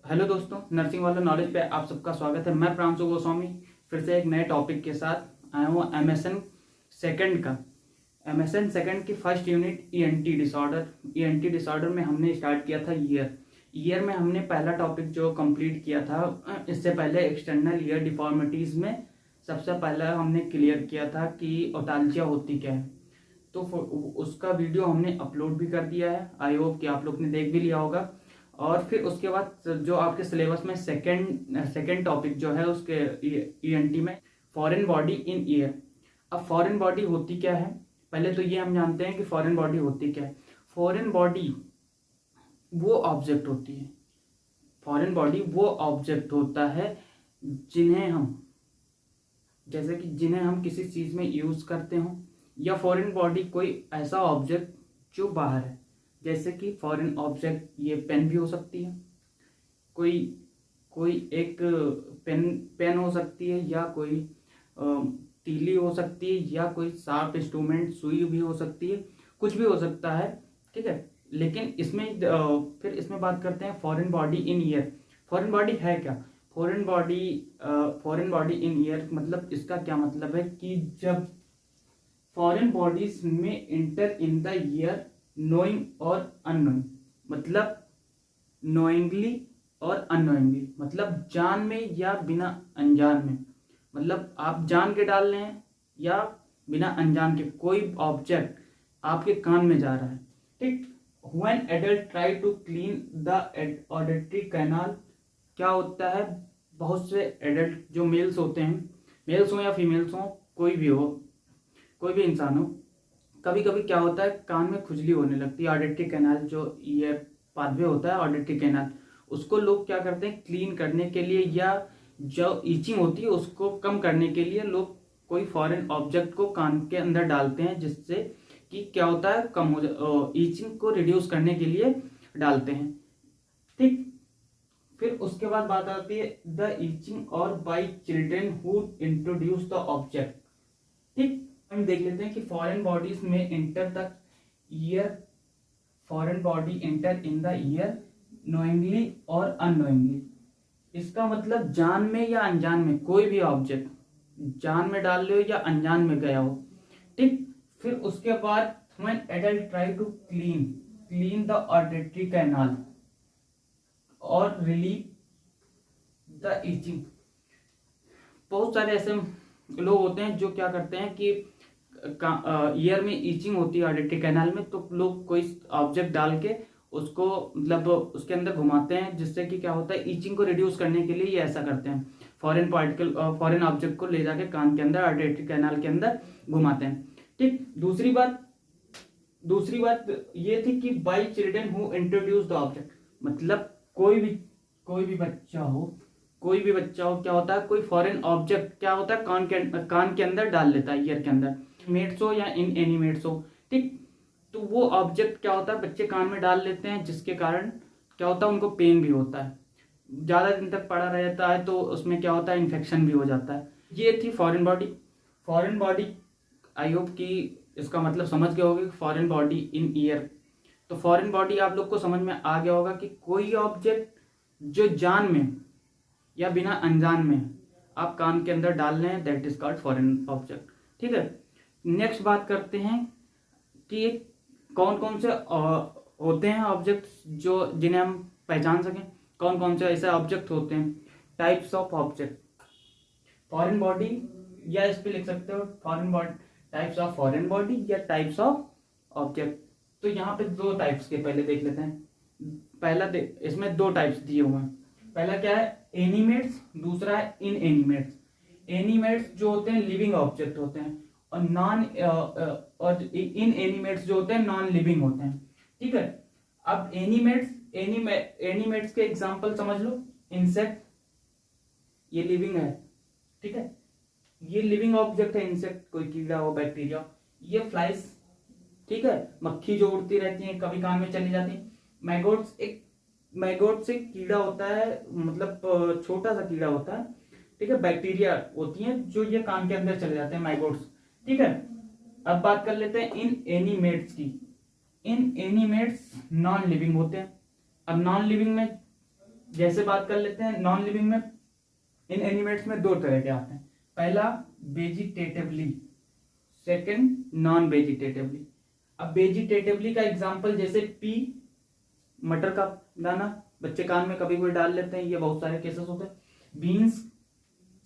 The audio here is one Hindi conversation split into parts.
हेलो दोस्तों, नर्सिंग वाला नॉलेज पे आप सबका स्वागत है। मैं प्रांशु गोस्वामी फिर से एक नए टॉपिक के साथ आया हूँ। एमएसएन सेकंड की first unit ENT disorder. ENT disorder में हमने स्टार्ट किया था ईयर में हमने पहला टॉपिक जो कंप्लीट किया था। इससे पहले एक्सटर्नल ईयर डिफॉर्मिटीज में सबसे पहला हमने क्लियर किया था कि ओटाल्जिया होती क्या है। तो उसका वीडियो हमने अपलोड भी कर दिया है। आई होप कि आप लोग ने देख भी लिया होगा। और फिर उसके बाद जो आपके सिलेबस में सेकंड टॉपिक जो है उसके ईएनटी में फॉरेन बॉडी इन ईयर। अब फॉरेन बॉडी होती क्या है, पहले तो ये हम जानते हैं कि फॉरेन बॉडी होती क्या है। फॉरेन बॉडी वो ऑब्जेक्ट होती है, फॉरेन बॉडी वो ऑब्जेक्ट होता है जिन्हें हम किसी चीज में यूज करते हो, या फॉरेन बॉडी कोई ऐसा ऑब्जेक्ट जो बाहर है। जैसे कि फॉरेन ऑब्जेक्ट ये पेन भी हो सकती है, कोई कोई एक पेन हो सकती है, या कोई तीली हो सकती है, या कोई शार्प इंस्ट्रूमेंट सुई भी हो सकती है, कुछ भी हो सकता है। ठीक है, लेकिन इसमें फिर इसमें बात करते हैं foreign body in year. Foreign body है क्या? फॉरेन बॉडी इन ईयर मतलब इसका क्या मतलब है कि जब फॉरेन बॉडीज में inter in the year knowing और अननोइंग, मतलब नोइंगली और अननोइंगली, मतलब जान में या बिना अनजान में, मतलब आप जान के डाल रहे हैं या बिना अनजान के कोई ऑब्जेक्ट आपके कान में जा रहा है। ठीक, when adult try to clean the auditory canal, क्या होता है, बहुत से एडल्ट जो मेल्स होते हैं, मेल्स हो या फीमेल्स हो, कोई भी इंसान हो, कभी कभी क्या होता है कान में खुजली होने लगती है। ऑडिटरी कैनाल जो ईयर पाथवे होता है, ऑडिटरी कैनाल, उसको लोग क्या करते हैं क्लीन करने के लिए, या जो ईचिंग होती है उसको कम करने के लिए लोग कोई फॉरेन ऑब्जेक्ट को कान के अंदर डालते हैं, जिससे कि क्या होता है कम हो जाए, ईचिंग को रिड्यूस करने के लिए डालते हैं। ठीक, फिर उसके बाद बात आती है द ईचिंग और by children who introduce the object. ठीक, हम देख लेते हैं कि फॉरेन बॉडीज में इंटर तक year, foreign body inter in the year knowingly और अननोइंगली। इसका मतलब जान में या अनजान में कोई भी ऑब्जेक्ट जान में डाल लो या अनजान में गया हो। ठीक, फिर उसके बाद when adult try to clean the auditory canal और रिलीव द ईचिंग। बहुत सारे ऐसे लोग होते हैं जो क्या करते हैं कि ईयर में ईचिंग होती है ऑडिटरी कैनाल में, तो लोग कोई ऑब्जेक्ट डाल के उसको मतलब उसके अंदर घुमाते हैं, जिससे कि क्या होता है ईचिंग को रिड्यूस करने के लिए ये ऐसा करते हैं। फॉरेन ऑब्जेक्ट को ले जाके कान के अंदर ऑडिटरी कैनाल के अंदर घुमाते हैं। ठीक, दूसरी बात ये थी कि by children who introduce the object, मतलब कोई भी बच्चा हो क्या होता है कोई फॉरेन ऑब्जेक्ट क्या होता है कान के अंदर डाल लेता है, ईयर के अंदर, मेट्स हो या इन एनिमेट्स हो। ठीक, तो वो ऑब्जेक्ट क्या होता है बच्चे कान में डाल लेते हैं, जिसके कारण क्या होता है उनको पेन भी होता है, ज्यादा दिन तक पड़ा रहता है तो उसमें क्या होता है इन्फेक्शन भी हो जाता है। ये थी फॉरेन बॉडी। आई होप कि इसका मतलब समझ गए होगे, फॉरेन बॉडी इन ईयर। तो फॉरेन बॉडी आप लोग को समझ में आ गया होगा कि कोई ऑब्जेक्ट जो जान में या बिना अनजान में आप कान के अंदर डाल रहे हैं, that is called foreign object. ठीक है, नेक्स्ट बात करते हैं कि कौन कौन से होते हैं ऑब्जेक्ट्स जो जिन्हें हम पहचान सकें, कौन कौन से ऐसे ऑब्जेक्ट होते हैं। Types of object, foreign body, या इस पे लिख सकते हो foreign body, types of foreign body या टाइप्स ऑफ ऑब्जेक्ट। तो यहाँ पे दो टाइप्स के पहले देख लेते हैं। पहला इसमें दो टाइप्स दिए हुए हैं। पहला क्या है एनिमेट्स, दूसरा है इन एनिमेट्स। एनिमेट्स जो होते हैं लिविंग ऑब्जेक्ट होते हैं, और इन एनिमेट्स जो होते हैं नॉन लिविंग होते हैं। ठीक है, अब एनिमेट्स के एग्जांपल समझ लो। इंसेक्ट, ये लिविंग है। ठीक है, ये लिविंग ऑब्जेक्ट है इंसेक्ट, कोई कीड़ा हो बैक्टीरिया। ये फ्लाइज, ठीक है, मक्खी जो उड़ती रहती है कभी कान में चली जाती है। मैगोट्स एक कीड़ा होता है, मतलब छोटा सा कीड़ा होता है। ठीक है, बैक्टीरिया होती हैं जो ये कान के अंदर चले जाते हैं, मैगोट्स। ठीक है, अब बात कर लेते हैं इन एनिमेट्स की। इन एनिमेट्स नॉन लिविंग होते हैं। अब नॉन लिविंग में जैसे बात कर लेते हैं नॉन लिविंग में, इन एनिमेट्स में दो तरह के आते हैं, पहला वेजिटेटिवली, सेकंड नॉन वेजिटेटिवली। अब वेजिटेटिवली का एग्जांपल जैसे पी, मटर का दाना, बच्चे कान में कभी कोई डाल लेते हैं, ये बहुत सारे केसेस होते हैं। बीन्स,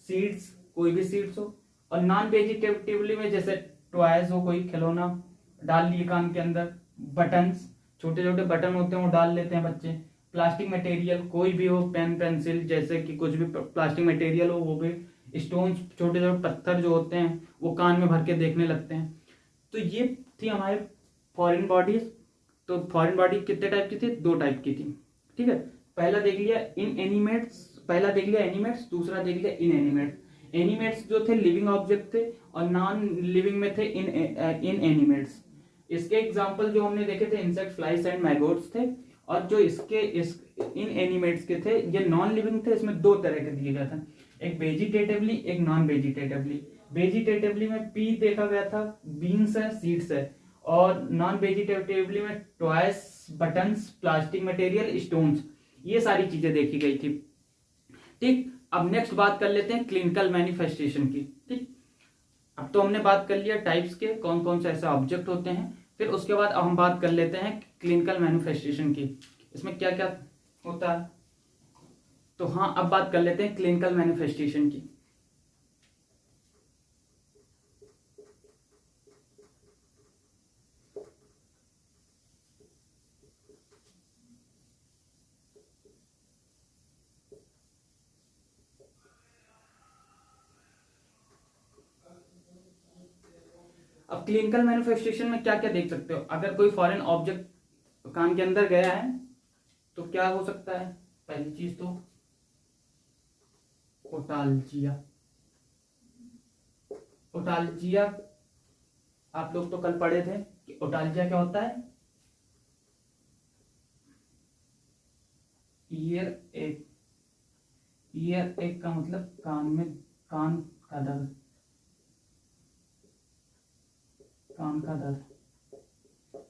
सीड्स, कोई भी सीड्स हो। और नॉन वेजिटेटिवली में जैसे टॉयज हो, कोई खिलौना डाल लिए कान के अंदर, बटन्स, छोटे छोटे बटन होते हैं वो डाल लेते हैं बच्चे। प्लास्टिक मटेरियल कोई भी हो, पेन पेंसिल, जैसे कि कुछ भी प्लास्टिक मटेरियल हो वो भी। स्टोन्स, छोटे छोटे पत्थर जो होते हैं वो कान में भर के देखने लगते हैं। तो ये थी हमारे फॉरेन बॉडीज। तो फॉरेन बॉडी कितने टाइप की थी? दो टाइप की थी, ठीक है। पहला देख लिया इन एनिमेट्स, पहला देख लिया एनिमेट्स, दूसरा देख लिया इन एनिमेट्स। एनिमेट्स जो थे लिविंग ऑब्जेक्ट थे और नॉन लिविंग में थे इन एनिमेट्स। इसके एग्जाम्पल जो हमने देखे थे इंसेक्ट, फ्लाइज एंड मैगोट्स थे। और जो इस इन एनिमेट्स के थे ये नॉन लिविंग थे। इसमें दो तरह के दिए गए थे, एक वेजिटेटिवली, एक नॉन वेजिटेटिवली। वेजिटेटिवली में पी देखा गया था, बीन्स है, सीड्स है। और नॉन वेजिटेटिवली में toys, buttons, plastic material, stones, ये सारी चीजें देखी गई थी, ठीक। अब नेक्स्ट बात कर लेते हैं क्लिनिकल मैनिफेस्टेशन की, ठीक। अब तो हमने बात कर लिया टाइप्स के, कौन कौन से ऐसे ऑब्जेक्ट होते हैं। फिर उसके बाद अब हम बात कर लेते हैं क्लिनिकल मैनिफेस्टेशन की, इसमें क्या क्या होता है। तो हाँ, अब बात कर लेते हैं क्लिनिकल मैनिफेस्टेशन की। अब क्लिनिकल मैनिफेस्टेशन में क्या क्या देख सकते हो? अगर कोई फॉरेन ऑब्जेक्ट कान के अंदर गया है तो क्या हो सकता है? पहली चीज तो ओटालजिया। ओटालजिया आप लोग तो कल पढ़े थे कि ओटालजिया क्या होता है? ईयर एक, ईयर एक का मतलब कान में, कान का दर्द, कान का दर्द,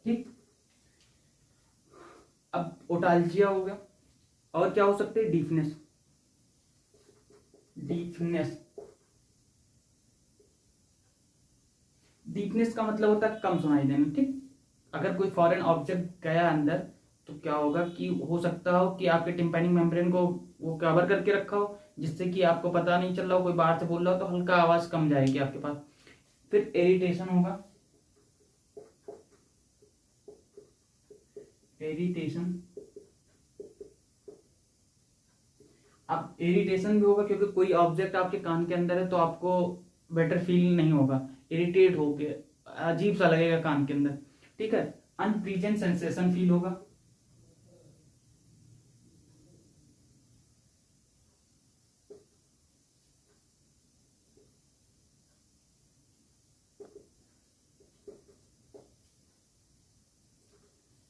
ठीक। अब ओटालजिया हो गया। और क्या हो सकते हैं? डीफनेस, डीफनेस, डीफनेस का मतलब होता है कम सुनाई देना, ठीक। अगर कोई फॉरेन ऑब्जेक्ट गया अंदर तो क्या होगा कि हो सकता हो कि आपके टिम्पैनिक मेम्ब्रेन को वो कवर करके रखा हो, जिससे कि आपको पता नहीं चल रहा हो, कोई बाहर से बोल रहा हो तो हल्का आवाज कम जाएगी आपके पास। फिर इरिटेशन होगा, इरिटेशन। अब इरिटेशन भी होगा क्योंकि कोई ऑब्जेक्ट आपके कान के अंदर है तो आपको बेटर फील नहीं होगा, इरिटेट होके अजीब सा लगेगा कान के अंदर, ठीक है। अनप्लीजेंट सेंसेशन फील होगा।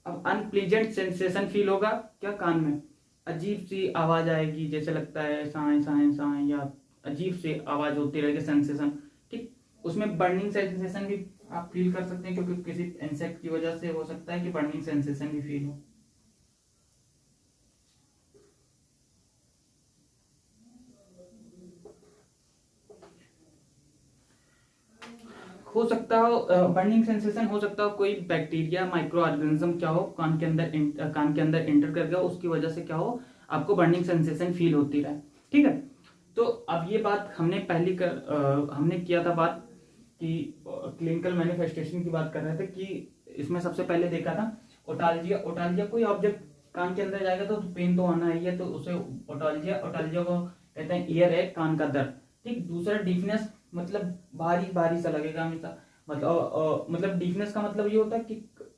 अब अनप्लीजेंट सेंसेशन फील होगा क्या? कान में अजीब सी आवाज आएगी, जैसे लगता है साए साए साए, या अजीब सी आवाज होती रहेगी, सेंसेशन, ठीक। उसमें बर्निंग सेंसेशन भी आप फील कर सकते हैं क्योंकि किसी इंसेक्ट की वजह से हो सकता है कि बर्निंग सेंसेशन भी फील हो सकता हो। बर्निंग सेंसेशन हो सकता हो कोई बैक्टीरिया, माइक्रो ऑर्गेनिज्म क्या हो कान के अंदर एंटर कर गया, उसकी वजह से क्या हो आपको बर्निंग सेंसेशन फील होती रहे, ठीक है। तो अब ये बात हमने हमने किया था बात कि क्लिनिकल मैनिफेस्टेशन की बात कर रहे थे कि इसमें सबसे पहले देखा था ओटालजिया। ओटालजिया कोई ऑब्जेक्ट कान के अंदर जाएगा तो पेन तो आना ही है, तो उसे ओटालजिया, ओटालजिया को कहते हैं ईयर एक, कान का दर्द, ठीक। दूसरा डीफनेस, मतलब भारी भारी सा लगेगा हमेशा, मतलब डीफनेस का मतलब ये होता है कि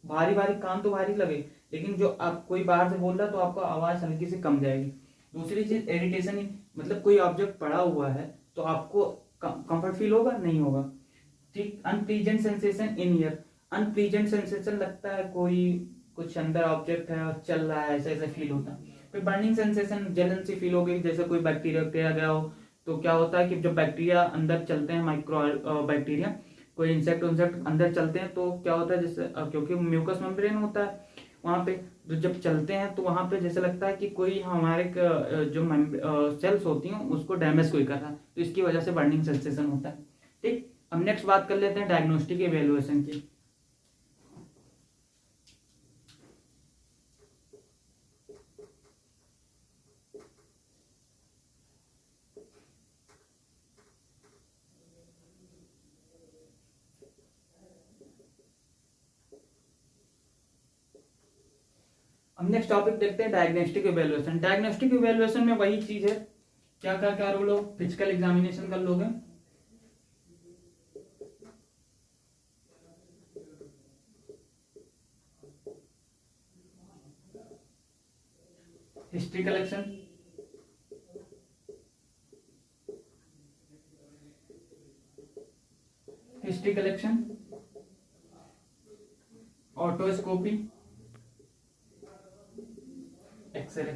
भारी भारी, कान तो भारी लगे लेकिन जो आप कोई बाहर से बोल रहा है तो आपको आवाज हल्की से कम जाएगी। दूसरी चीज इरिटेशन, मतलब कोई ऑब्जेक्ट पड़ा हुआ है तो आपको कंफर्ट फील होगा, नहीं होगा, ठीक। Unpleasant sensation in year, unpleasant sensation लगता है कोई कुछ अंदर ऑब्जेक्ट है और चल रहा है, ऐसा ऐसा फील होता है। फिर बर्निंग सेंसेशन, जलन सी फील होगी, जैसे कोई बैक्टीरिया गया हो तो क्या होता है कि जब बैक्टीरिया अंदर चलते हैं, माइक्रो बैक्टीरिया, कोई इंसेक्ट अंदर चलते हैं तो क्या होता है, जैसे क्योंकि म्यूकस मेम्ब्रेन होता है वहां पे, तो जब चलते हैं तो वहां पे जैसे लगता है कि कोई हमारे जो सेल्स होती हैं उसको डैमेज कोई कर रहा है, तो इसकी वजह से बर्निंग सेंसेशन होता है। ठीक, अब नेक्स्ट बात कर लेते हैं डायग्नोस्टिक इवेल्युएशन की। अब नेक्स्ट टॉपिक देखते हैं डायग्नोस्टिक इवेल्युएशन। डायग्नोस्टिक इवेल्युएशन में वही चीज है, क्या क्या क्या रोल हो, फिजिकल एग्जामिनेशन कर लोगे, history collection, history collection, otoscopy, X ray,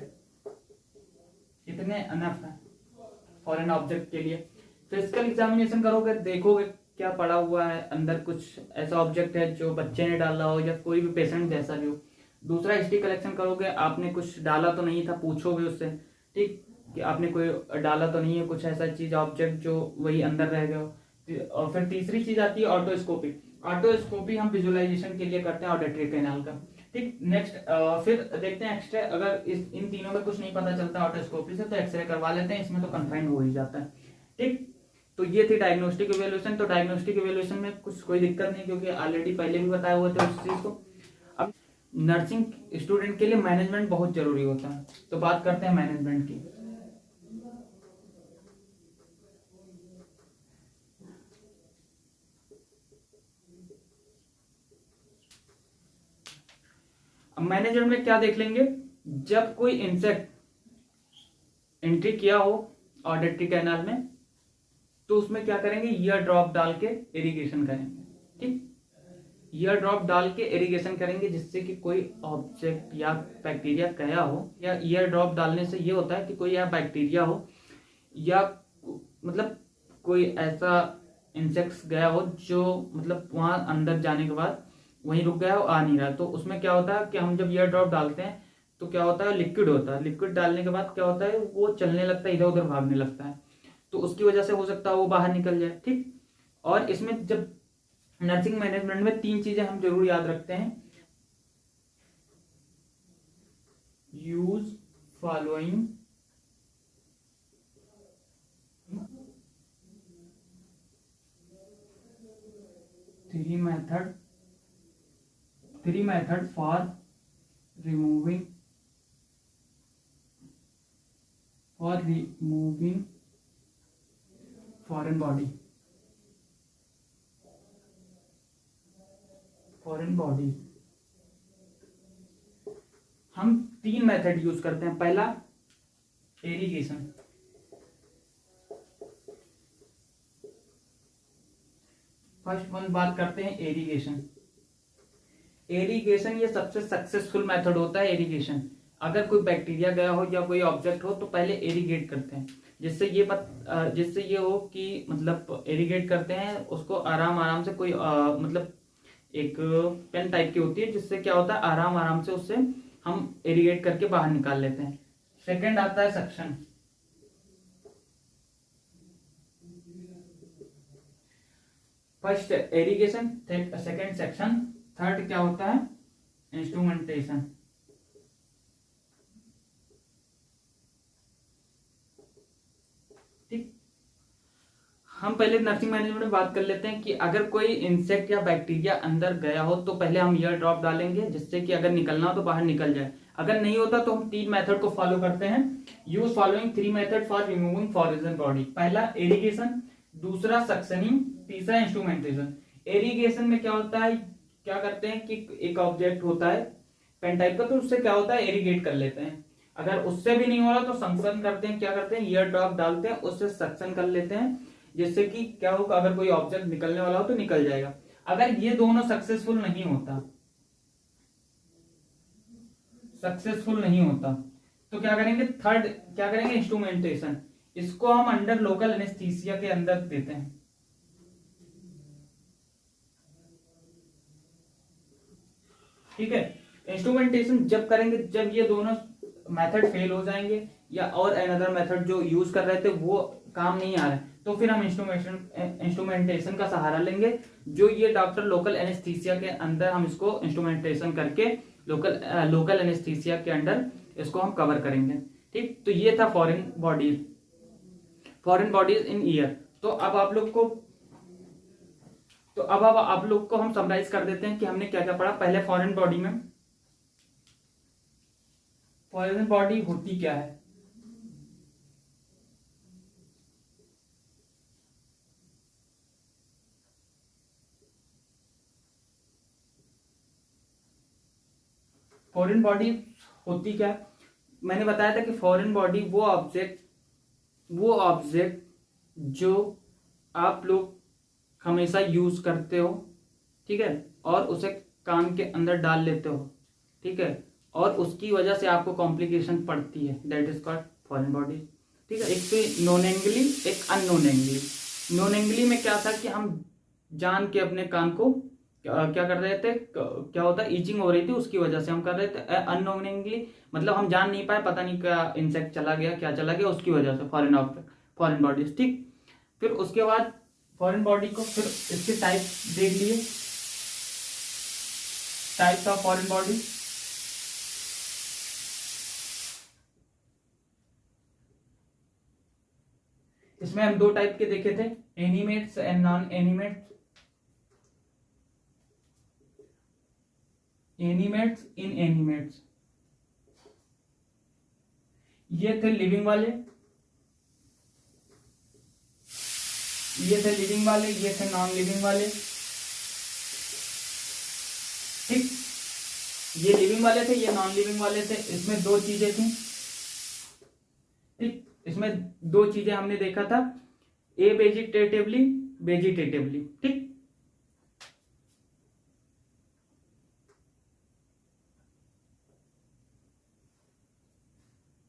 इतने अनफ है फॉरेन ऑब्जेक्ट के लिए। फिजिकल एग्जामिनेशन करोगे, देखोगे क्या पड़ा हुआ है अंदर, कुछ ऐसा ऑब्जेक्ट है जो बच्चे ने डाला हो या कोई भी पेशेंट जैसा भी हो। दूसरा हिस्ट्री कलेक्शन करोगे, आपने कुछ डाला तो नहीं था, पूछोगे उससे, ठीक, कि आपने कोई डाला तो नहीं है कुछ ऐसा चीज ऑब्जेक्ट जो वही अंदर रह गया हो। और फिर तीसरी चीज आती है ऑटोस्कोपी। ऑटोस्कोपी हम विजुअलाइजेशन के लिए करते हैं ऑडिटरी कैनाल का। ठीक, नेक्स्ट फिर देखते हैं एक्सरे। अगर इन तीनों में कुछ नहीं पता चलता ऑटोस्कोपी से तो एक्सरे करवा लेते हैं, इसमें तो कन्फाइंड हो ही जाता है। ठीक, तो ये थी डायग्नोस्टिक इवेल्युएशन। तो डायग्नोस्टिक इवेल्युएशन में कुछ कोई दिक्कत नहीं, क्योंकि ऑलरेडी पहले भी बताए हुए थे उस चीज को। अब नर्सिंग स्टूडेंट के लिए मैनेजमेंट बहुत जरूरी होता है, तो बात करते हैं मैनेजमेंट की। अब मैनेजमेंट में क्या देख लेंगे, जब कोई इंसेक्ट एंट्री किया हो ऑडिटरी कैनाल में तो उसमें क्या करेंगे, ईयर ड्रॉप डाल के इरिगेशन करेंगे। ठीक, ईयर ड्रॉप डाल के इरिगेशन करेंगे जिससे कि कोई ऑब्जेक्ट या बैक्टीरिया गया हो, या ईयर ड्रॉप डालने से ये होता है कि कोई या बैक्टीरिया हो या मतलब कोई ऐसा इंसेक्ट्स गया हो जो मतलब वहां अंदर जाने के बाद वहीं रुक गया हो, आ नहीं रहा, तो उसमें क्या होता है कि हम जब ईयर ड्रॉप डालते हैं तो क्या होता है, लिक्विड होता है, लिक्विड डालने के बाद क्या होता है, वो चलने लगता है, इधर उधर भागने लगता है, तो उसकी वजह से हो सकता है वो बाहर निकल जाए। ठीक, और इसमें जब नर्सिंग मैनेजमेंट में तीन चीजें हम जरूर याद रखते हैं, use following three method for removing foreign body. हम तीन मेथड यूज करते हैं। पहला एरिगेशन, फर्स्ट वन बात करते हैं एरिगेशन। एरिगेशन ये सबसे सक्सेसफुल मेथड होता है एरिगेशन। अगर कोई बैक्टीरिया गया हो या कोई ऑब्जेक्ट हो तो पहले एरिगेट करते हैं, जिससे ये हो कि मतलब एरिगेट करते हैं उसको आराम से, कोई मतलब एक पेन टाइप की होती है जिससे क्या होता है आराम से उससे हम एरिगेट करके बाहर निकाल लेते हैं। सेकंड आता है suction. First irrigation, second section, third क्या होता है, इंस्ट्रूमेंटेशन। ठीक, हम पहले नर्सिंग मैनेजमेंट में बात कर लेते हैं कि अगर कोई इंसेक्ट या बैक्टीरिया अंदर गया हो तो पहले हम ईयर ड्रॉप डालेंगे जिससे कि अगर निकलना हो तो बाहर निकल जाए। अगर नहीं होता तो हम तीन मेथड को फॉलो करते हैं, use following three method for removing foreign body. पहला एरिगेशन, दूसरा सक्शनिंग, तीसरा इंस्ट्रूमेंटेशन। एरिगेशन में क्या होता है, क्या करते हैं कि एक ऑब्जेक्ट होता है पेन टाइप का, तो उससे क्या होता है एरिगेट कर लेते हैं। अगर उससे भी नहीं हो रहा तो सक्शन करते हैं, क्या करते हैं ईयर ड्रॉप डालते हैं, उससे सक्शन कर लेते हैं जिससे कि क्या होगा, अगर कोई ऑब्जेक्ट निकलने वाला हो तो निकल जाएगा। अगर ये दोनों सक्सेसफुल नहीं होता तो क्या करेंगे, थर्ड क्या करेंगे, इंस्ट्रूमेंटेशन। इसको हम अंडर लोकल एनेस्थीसिया के अंदर देते हैं। ठीक है, इंस्ट्रूमेंटेशन जब करेंगे जब ये दोनों मेथड फेल हो जाएंगे या और अनदर मेथड जो यूज कर रहे थे वो काम नहीं आ रहा है, तो फिर हम इंस्ट्रूमेंटेशन का सहारा लेंगे। जो ये डॉक्टर लोकल एनेस्थीसिया के अंदर हम इसको इंस्ट्रूमेंटेशन करके लोकल एनेस्थीसिया के अंडर इसको हम कवर करेंगे। ठीक, तो ये था फॉरेन बॉडीज इन ईयर। तो अब आप लोग को हम समराइज कर देते हैं कि हमने क्या क्या पढ़ा। पहले फॉरेन बॉडी होती क्या है। फॉरेन बॉडी होती क्या है, मैंने बताया था कि फॉरेन बॉडी वो ऑब्जेक्ट जो आप लोग हमेशा यूज करते हो, ठीक है, और उसे कान के अंदर डाल लेते हो, ठीक है, और उसकी वजह से आपको कॉम्प्लिकेशन पड़ती है, that is called foreign body. ठीक है, एक तो नॉन एंगली, एक अननोन एंगली। नॉन एंगली में क्या था कि हम जान के अपने कान को क्या कर रहे थे, क्या होता है, ईचिंग हो रही थी, उसकी वजह से हम कर रहे थे। अननोइंगली मतलब हम जान नहीं पाए, पता नहीं क्या इंसेक्ट चला गया, क्या चला गया, उसकी वजह से फॉरेन बॉडीज। ठीक, फिर उसके बाद फॉरेन बॉडी को फिर इसके टाइप देख लिए, टाइप्स ऑफ फॉरेन बॉडी। इसमें हम दो टाइप के देखे थे, animates and non animates. Animates in animates, ये थे लिविंग वाले, ये थे लिविंग वाले, ये थे नॉन लिविंग वाले। ठीक, ये लिविंग वाले थे, ये नॉन लिविंग वाले थे। इसमें दो चीजें थी। ठीक, इसमें दो चीजें हमने देखा था, ए वेजिटेटिवली। ठीक,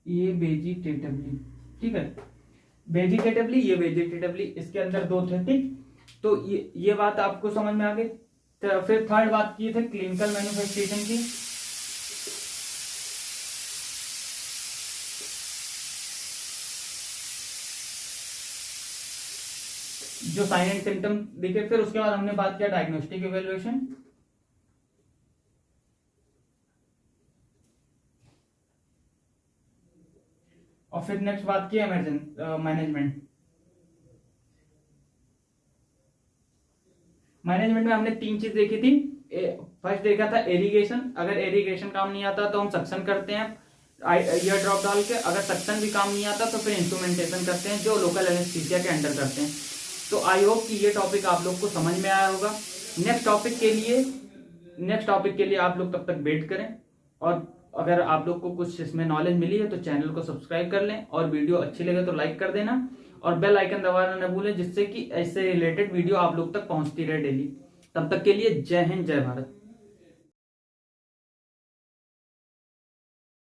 ये वेजिटेटिवली, ठीक है, वेजिटेटिवली, ये वेजिटेटिवली, इसके अंदर दो थे। ठीक, तो ये बात आपको समझ में आ गई। तो फिर थर्ड बात की थे क्लिनिकल मैनिफेस्टेशन की। जो साइन एंड सिम्टम देखे, फिर उसके बाद हमने बात किया डायग्नोस्टिक इवेल्युएशन। और फिर नेक्स्ट बात की मैनेजमेंट में हमने तीन चीज देखी थी। फर्स्ट देखा था एरिगेशन, अगर एरिगेशन काम नहीं आता तो हम सक्शन करते हैं ईयर ड्रॉप डाल के, अगर सक्शन भी काम नहीं आता तो फिर इंस्ट्रूमेंटेशन करते हैं जो लोकल एनेस्थीसिया के अंडर करते हैं। तो आई होप कि ये टॉपिक आप लोग को समझ में आया होगा। नेक्स्ट टॉपिक के लिए आप लोग तब तक वेट करें, और अगर आप लोग को कुछ इसमें नॉलेज मिली है तो चैनल को सब्सक्राइब कर लें, और वीडियो अच्छी लगे तो लाइक कर देना, और बेल आइकन दबाना न भूलें, जिससे कि ऐसे रिलेटेड वीडियो आप लोग तक पहुंचती रहे डेली। तब तक के लिए जय हिंद, जय भारत।